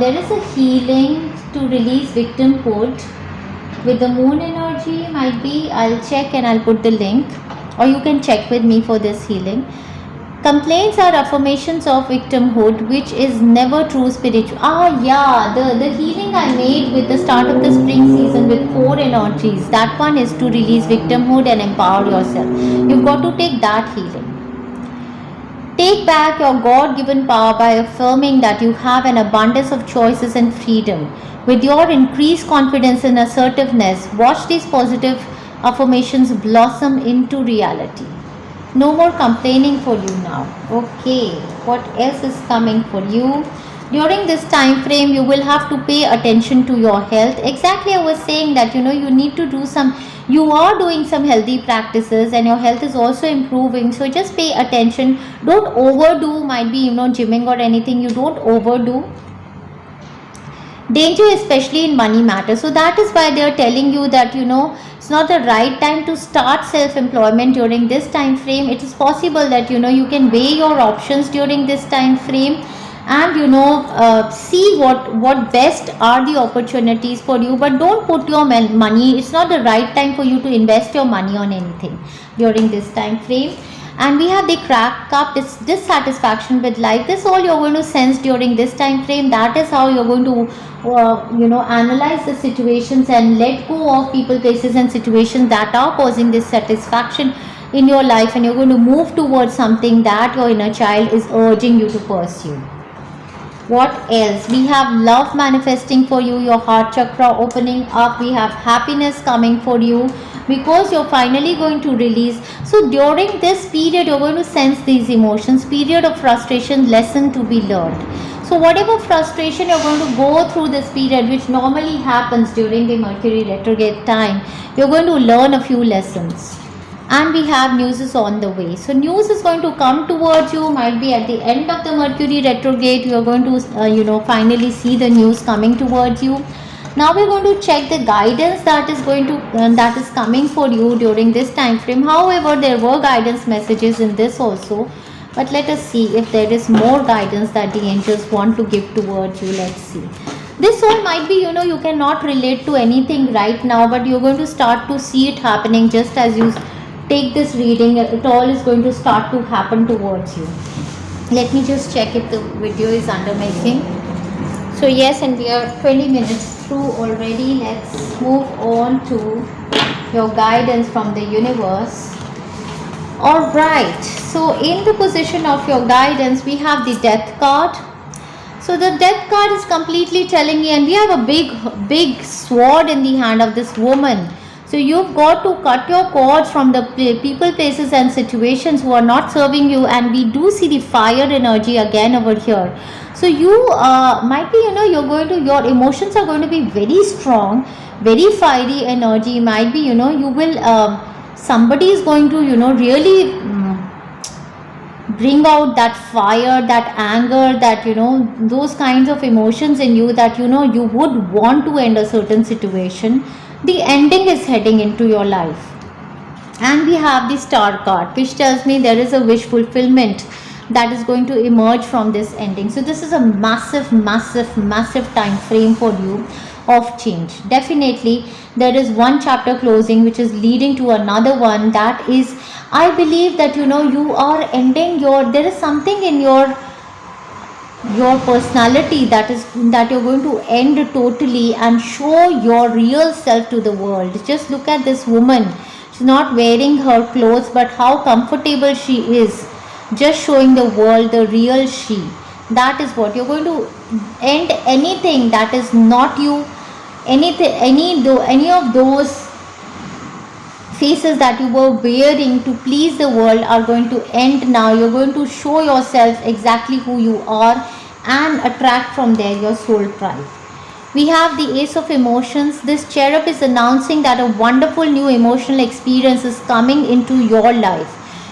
there is a healing to release victimhood with the moon energy. Might be, I'll check and I'll put the link, or you can check with me for this healing. Complaints are affirmations of victimhood, which is never true spiritual. The healing I made with the start of the spring season with 4 energies, that one is to release victimhood and empower yourself. You've got to take that healing. Take back your God-given power by affirming that you have an abundance of choices and freedom. With your increased confidence and assertiveness, watch these positive affirmations blossom into reality. No more complaining for you now. Okay, what else is coming for you During this time frame, you will have to pay attention to your health. Exactly, I was saying that you need to do some, you are doing some healthy practices and your health is also improving, so just pay attention. Don't overdo, might be gymming or anything, you don't overdo. Danger especially in money matters, so that is why they are telling you that it's not the right time to start self-employment during this time frame. It is possible that you can weigh your options during this time frame, and see what best are the opportunities for you, but don't put your money, it's not the right time for you to invest your money on anything during this time frame. And we have the crack up, this dissatisfaction with life. This all you're going to sense during this time frame. That is how you're going to analyze the situations and let go of people, places and situations that are causing dissatisfaction in your life, and you're going to move towards something that your inner child is urging you to pursue. What else? We have love manifesting for you, your heart chakra opening up. We have happiness coming for you because you're finally going to release. So during this period, you're going to sense these emotions. Period of frustration, lesson to be learned. So whatever frustration you're going to go through this period, which normally happens during the Mercury retrograde time, you're going to learn a few lessons. And we have news is on the way. So news is going to come towards you, might be at the end of the Mercury retrograde. You are going to finally see the news coming towards you. Now we're going to check the guidance that is going to that is coming for you during this time frame. However, there were guidance messages in this also, but let us see if there is more guidance that the angels want to give towards you. Let's see. This all might be, you cannot relate to anything right now, but you're going to start to see it happening just as you take this reading. It all is going to start to happen towards you. Let me just check if the video is under making. So yes, and we are 20 minutes through already. Let's move on to your guidance from the universe. Alright, so in the position of your guidance, we have the Death card. So the Death card is completely telling me, and we have a big sword in the hand of this woman. So you've got to cut your cords from the people, places and situations who are not serving you, and we do see the fire energy again over here. So you might be, your emotions are going to be very strong, very fiery energy. Might be, you will, somebody is going to, really bring out that fire, that anger, that, those kinds of emotions in you that, you would want to end a certain situation. The ending is heading into your life. And we have the Star card, which tells me there is a wish fulfillment that is going to emerge from this ending. So this is a massive time frame for you of change. Definitely there is one chapter closing which is leading to another one. That is, I believe that you are ending there is something in your personality that you're going to end totally and show your real self to the world. Just look at this woman. She's not wearing her clothes, but how comfortable she is, just showing the world the real she. That is what you're going to end. Anything that is not you, any of those faces that you were wearing to please the world are going to end now. You're going to show yourself exactly who you are and attract from there your soul tribe. We have the Ace of Emotions. This cherub is announcing that a wonderful new emotional experience is coming into your life.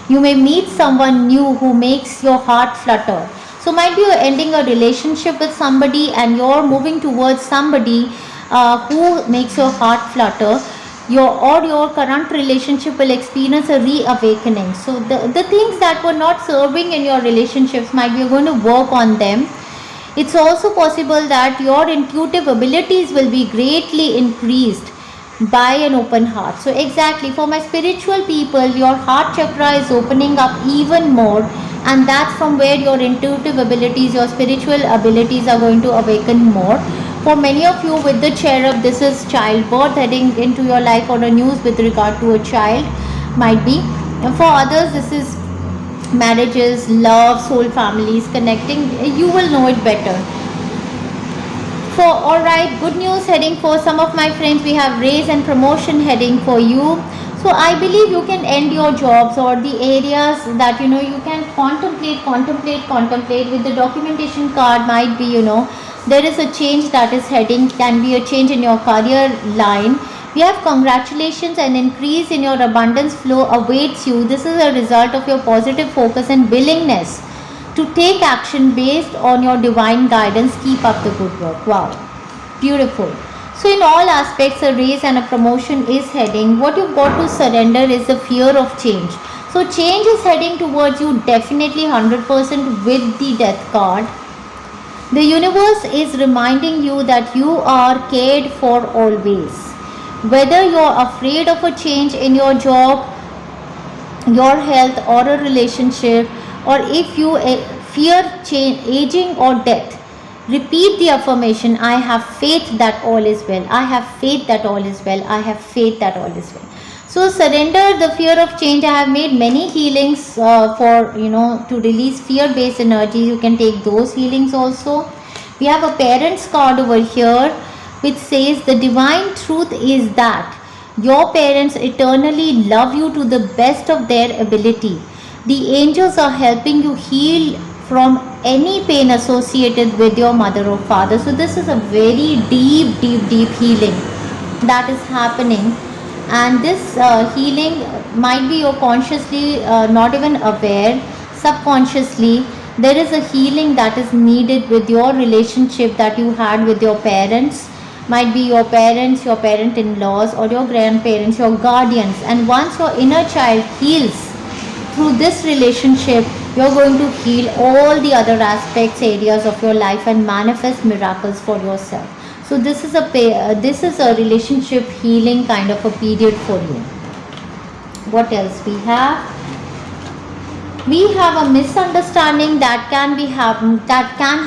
You may meet someone new who makes your heart flutter. So might be you're ending a relationship with somebody and you're moving towards somebody who makes your heart flutter. Your current relationship will experience a reawakening. So the things that were not serving in your relationships, might be you're going to work on them. It's also possible that your intuitive abilities will be greatly increased by an open heart. So exactly, for my spiritual people, your heart chakra is opening up even more, and that's from where your intuitive abilities, your spiritual abilities are going to awaken more. For many of you with the cherub, this is childbirth heading into your life, or a news with regard to a child might be. And for others, this is marriages, love, soul families connecting. You will know it better. For alright, good news heading for some of my friends. We have raise and promotion heading for you. So I believe you can end your jobs or the areas that you can contemplate. With the documentation card might be, there is a change that is heading, can be a change in your career line. We have congratulations, an increase in your abundance flow awaits you. This is a result of your positive focus and willingness to take action based on your divine guidance. Keep up the good work. Wow, beautiful. So in all aspects, a raise and a promotion is heading. What you've got to surrender is the fear of change. So change is heading towards you definitely 100% with the death card. The universe is reminding you that you are cared for always. Whether you're afraid of a change in your job, your health, or a relationship, or if you fear change, aging or death, repeat the affirmation, I have faith that all is well. I have faith that all is well. I have faith that all is well. So surrender the fear of change. I have made many healings to release fear-based energy. You can take those healings also. We have a parents card over here, which says the divine truth is that your parents eternally love you to the best of their ability. The angels are helping you heal from any pain associated with your mother or father. So this is a very deep healing that is happening, and this healing might be you're consciously not even aware. Subconsciously there is a healing that is needed with your relationship that you had with your parents. Might be your parents, your parent-in-laws, or your grandparents, your guardians. And once your inner child heals through this relationship, you're going to heal all the other aspects, areas of your life, and manifest miracles for yourself. So this is a relationship healing kind of a period for you. What else we have? We have a misunderstanding that can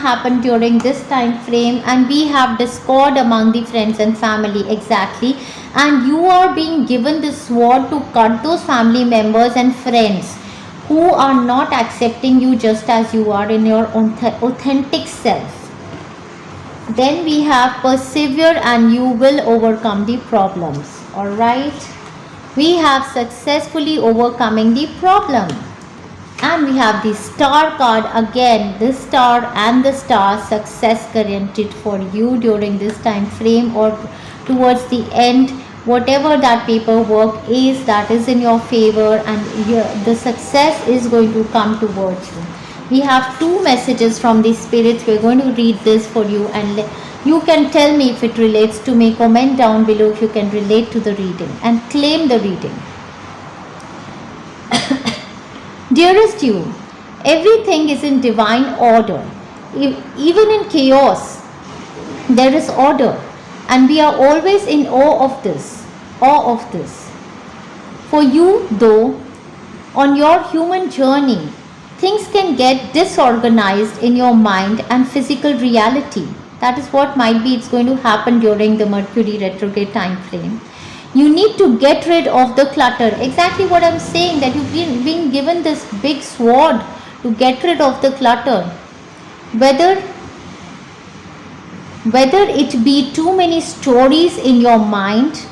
happen during this time frame, and we have discord among the friends and family. Exactly. And you are being given this sword to cut those family members and friends who are not accepting you just as you are in your authentic self. Then we have persevere and you will overcome the problems. Alright. We have successfully overcoming the problem. And we have the star card again. This star and the star, success guaranteed for you during this time frame or towards the end. Whatever that paperwork is, that is in your favor, and the success is going to come towards you. We have two messages from the spirits. We're going to read this for you, and you can tell me if it relates to me. Comment down below if you can relate to the reading and claim the reading. Dearest you, everything is in divine order. Even in chaos, there is order, and we are always in awe of this. For you, though, on your human journey, things can get disorganized in your mind and physical reality. That is what might be it's going to happen during the Mercury retrograde time frame. You need to get rid of the clutter. Exactly what I'm saying, that you've been given this big sword to get rid of the clutter. Whether it be too many stories in your mind,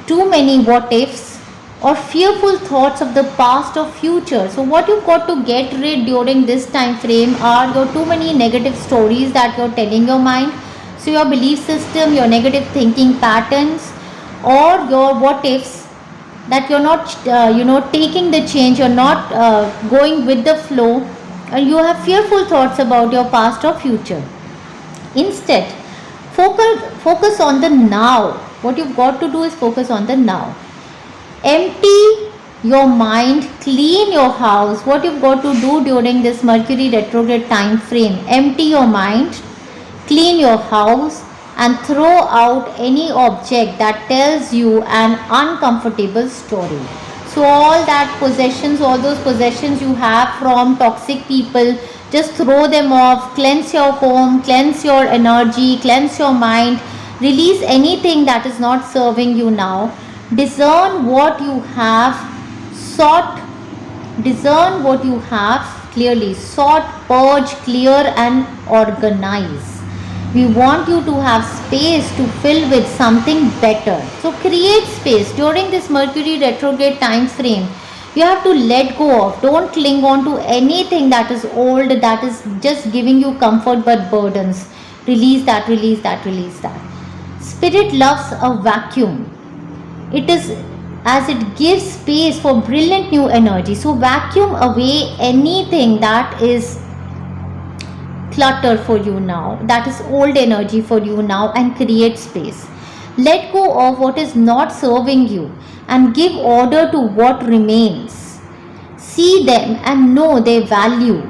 too many what ifs, or fearful thoughts of the past or future. So what you've got to get rid during this time frame are your too many negative stories that you're telling your mind. So your belief system, your negative thinking patterns, or your what ifs, that you're not taking the change, you're not going with the flow, and you have fearful thoughts about your past or future. Instead, focus on the now. What you've got to do is focus on the now. Empty your mind, clean your house. What you've got to do during this Mercury retrograde time frame, empty your mind, clean your house, and throw out any object that tells you an uncomfortable story. So all those possessions you have from toxic people, just throw them off. Cleanse your home, cleanse your energy, cleanse your mind. Release anything that is not serving you now. Discern what you have, discern what you have clearly. Sort, purge, clear, and organize. We want you to have space to fill with something better. So create space. During this Mercury retrograde time frame, You have to let go of. Don't cling on to anything that is old, that is just giving you comfort but burdens. Release that, release that, release that. Spirit loves a vacuum. It is as it gives space for brilliant new energy. So vacuum away anything that is clutter for you now, that is old energy for you now, and create space. Let go of what is not serving you and give order to what remains. See them and know their value.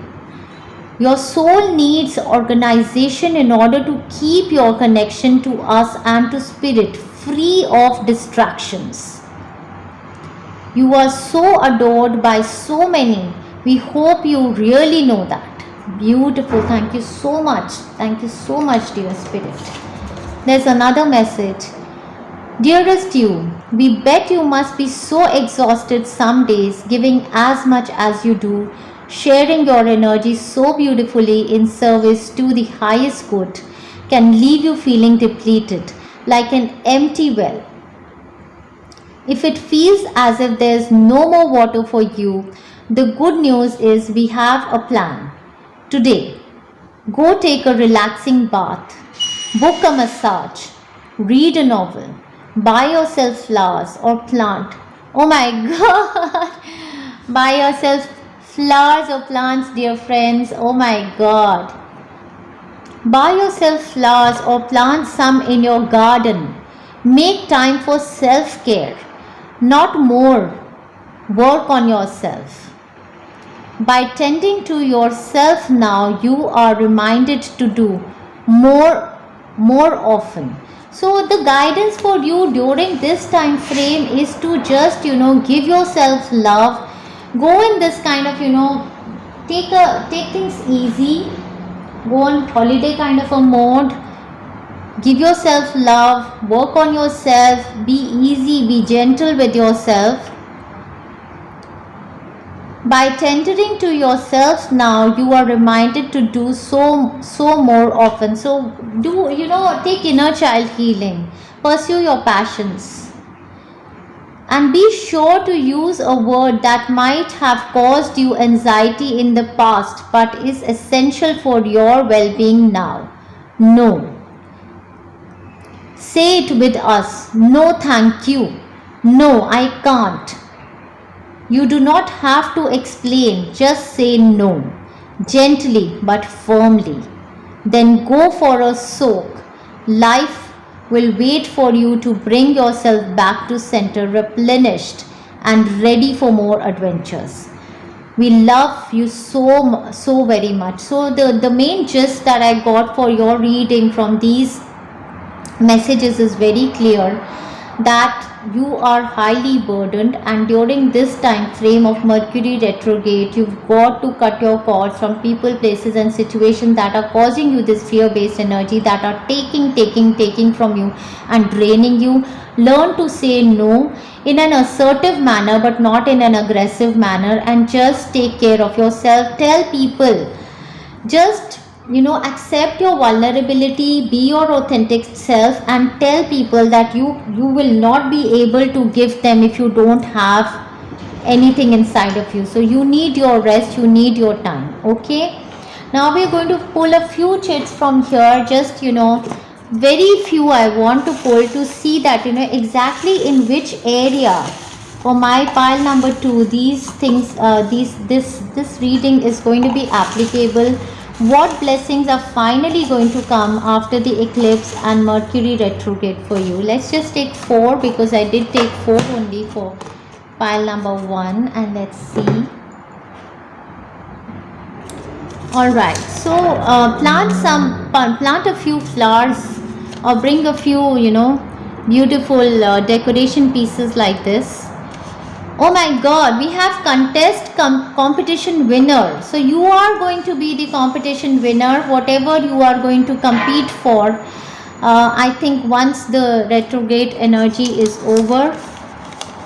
Your soul needs organization in order to keep your connection to us and to spirit free of distractions. You are so adored by so many. We hope you really know that. Beautiful. Thank you so much. Thank you so much, dear spirit. There's another message. Dearest you, we bet you must be so exhausted some days, giving as much as you do, sharing your energy so beautifully in service to the highest good, can leave you feeling depleted, like an empty well. If it feels as if there's no more water for you, the good news is we have a plan. Today, go take a relaxing bath, book a massage, read a novel, buy yourself flowers or plant. Oh my God! Buy yourself flowers or plants, dear friends. Oh my God! Buy yourself flowers or plant some in your garden. Make time for self-care, not more. Work on yourself. By tending to yourself now, you are reminded to do more often. So the guidance for you during this time frame is to just, give yourself love. Go in this kind of, take things easy. Go on holiday kind of a mode. Give yourself love. Work on yourself. Be easy. Be gentle with yourself. By tendering to yourself now, you are reminded to do so more often. So do, take inner child healing. Pursue your passions. And be sure to use a word that might have caused you anxiety in the past but is essential for your well-being now. No. Say it with us. No, thank you. No, I can't. You do not have to explain, just say no, gently but firmly. Then go for a soak. Life will wait for you to bring yourself back to center, replenished and ready for more adventures. We love you so very much. So the main gist that I got for your reading from these messages is very clear, that you are highly burdened, and during this time frame of Mercury retrograde, you've got to cut your cords from people, places and situations that are causing you this fear-based energy, that are taking from you and draining you. Learn to say no in an assertive manner but not in an aggressive manner, and just take care of yourself. Tell people, just accept your vulnerability, be your authentic self, and tell people that you will not be able to give them if you don't have anything inside of you. So you need your rest, you need your time. Okay, now we're going to pull a few chits from here, just very few I want to pull to see that exactly in which area for my pile number 2 these things, this reading is going to be applicable. What blessings are finally going to come after the eclipse and Mercury retrograde for you? Let's just take 4, because I did take 4 only for pile number 1, and let's see. Alright, so plant a few flowers, or bring a few beautiful decoration pieces like this. Oh my God, we have competition winner. So you are going to be the competition winner, whatever you are going to compete for. I think once the retrograde energy is over,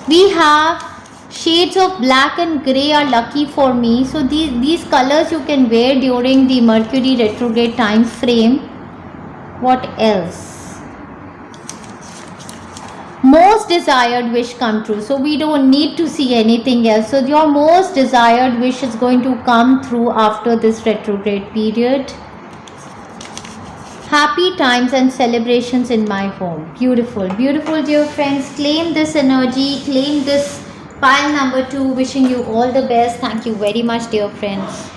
we have shades of black and grey are lucky for me. So these colors you can wear during the Mercury retrograde time frame. What else? most desired wish come true. So we don't need to see anything else. So your most desired wish is going to come through after this retrograde period. Happy times and celebrations in my home. Beautiful, beautiful, dear friends. Claim this energy, claim this pile number 2. Wishing you all the best. Thank you very much, dear friends.